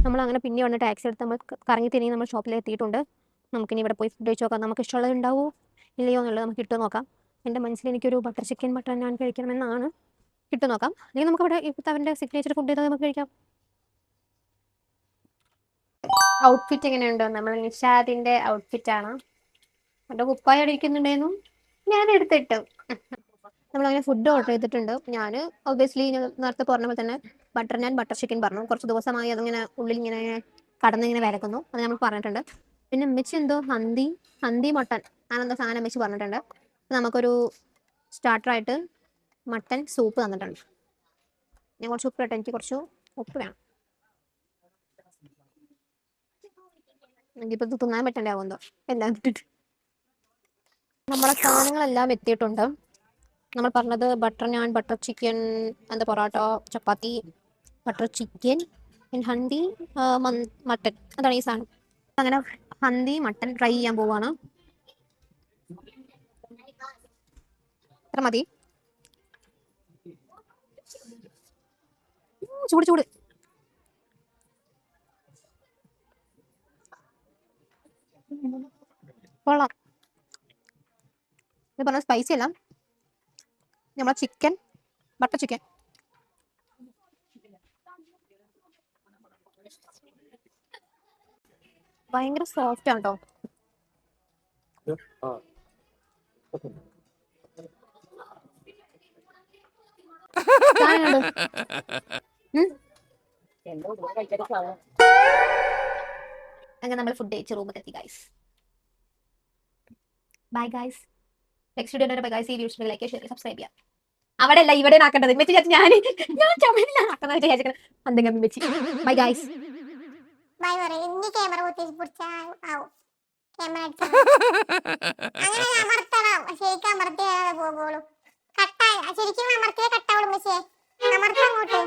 നമ്മൾ അങ്ങനെ പിന്നെ വന്ന് ടാക്സി എടുത്ത് നമ്മൾ കറങ്ങി തിരിഞ്ഞ് നമ്മൾ ഷോപ്പിൽ എത്തിയിട്ടുണ്ട്. നമുക്കിനി ഇവിടെ പോയി ഫുഡ് കഴിച്ച് നോക്കാം. നമുക്ക് ഇഷ്ടമുള്ളത് ഉണ്ടാവുമോ ഇല്ലയോ എന്നുള്ളത് നമുക്ക് ഇട്ട് നോക്കാം. എൻ്റെ മനസ്സിൽ എനിക്കൊരു ബട്ടർ ചിക്കൻ ബട്ടർ നാൻ കഴിക്കണമെന്നാണ്. ഇട്ട് നോക്കാം. അല്ലെങ്കിൽ നമുക്ക് ഇവിടെ ഇപ്പോഴത്തെ അവൻ്റെ സിഗ്നേച്ചർ ഫുഡ് ചെയ്താൽ നമുക്ക് കഴിക്കാം. ഔട്ട്ഫിറ്റ് എങ്ങനെയുണ്ടോ? നമ്മൾ നിഷാദിൻ്റെ ഔട്ട്ഫിറ്റാണ്. എൻ്റെ കുപ്പായ അടിക്കുന്നുണ്ടായിരുന്നു, ഞാൻ എടുത്തിട്ടു. നമ്മളങ്ങനെ ഫുഡ് ഓർഡർ ചെയ്തിട്ടുണ്ട്. ഞാൻ ഒബ്വിയസ്ലി നേരത്തെ പറഞ്ഞ പോലെ തന്നെ ബട്ടർ നാൻ ബട്ടർ ചിക്കൻ പറഞ്ഞു. കുറച്ച് ദിവസമായി അതിങ്ങനെ ഉള്ളിൽ ഇങ്ങനെ കടന്നിങ്ങനെ വിലക്കുന്നു, അത് നമ്മൾ പറഞ്ഞിട്ടുണ്ട്. പിന്നെ അമ്മച്ചി എന്തോ ഹന്തി മട്ടൻ അങ്ങനെന്തോ സാധനം അമ്മച്ചി പറഞ്ഞിട്ടുണ്ട്. നമുക്കൊരു സ്റ്റാർട്ടറായിട്ട് മട്ടൻ സൂപ്പ് തന്നിട്ടുണ്ട്. ഞാൻ കുറച്ച് ഉപ്പ് ഇട്ടെ, എനിക്ക് കുറച്ച് ഉപ്പ് വേണം. എനിക്കിപ്പോൾ തിന്നാൻ പറ്റണ്ടാവുമെന്തോ എല്ലാം ഇട്ടിട്ട്. നമ്മളെ സാധനങ്ങളെല്ലാം എത്തിയിട്ടുണ്ട്. നമ്മൾ പറഞ്ഞത് ബട്ടർ നാൻ ബട്ടർ ചിക്കൻ, എന്താ പൊറോട്ട, ചപ്പാത്തി, ബട്ടർ ചിക്കൻ, ഹന്തി മട്ടൻ, അതാണ് ഈ സാധനം. അങ്ങനെ ഹന്തി മട്ടൻ ട്രൈ ചെയ്യാൻ പോവാണ്. എത്ര മതി? ചൂട് ചൂട്. കൊള്ളാം. ഇത് പറഞ്ഞ സ്പൈസി അല്ല, നമ്മളെ ചിക്കൻ ബട്ടർ ചിക്കൻ ഭയങ്കര സോഫ്റ്റ് ആണ് കേട്ടോ. അങ്ങനെ നമ്മൾ ഫുഡ് കഴിച്ച് റൂമിൽ എത്തി guys. Bye guys. Next video bye guys. ഈ വീഡിയോ ലൈക്ക് ഷെയർ സബ്സ്ക്രൈബ് ചെയ്യാം. അവിടെ അല്ല ഇവിടെ ആക്കേണ്ടത്. ഞാൻ ചുമലിലാക്കുന്നത് വിചാരിക്കണം. എന്തെങ്കിലും വെച്ച് ബൈ ഗൈസ്. ബൈ പറയും. ഇനി ക്യാമറ കുത്തി പിടിച്ചാൽ ആവും. ക്യാമറ അങ്ങനെ അമർത്തണം. ശരിക്കും അമർത്തിയാലേ പോകുള്ളൂ. കട്ടായി ശരിക്കും അമർത്തിയേ കട്ടാവുള്ളൂ. പക്ഷേ അമർത്തങ്ങോട്ട്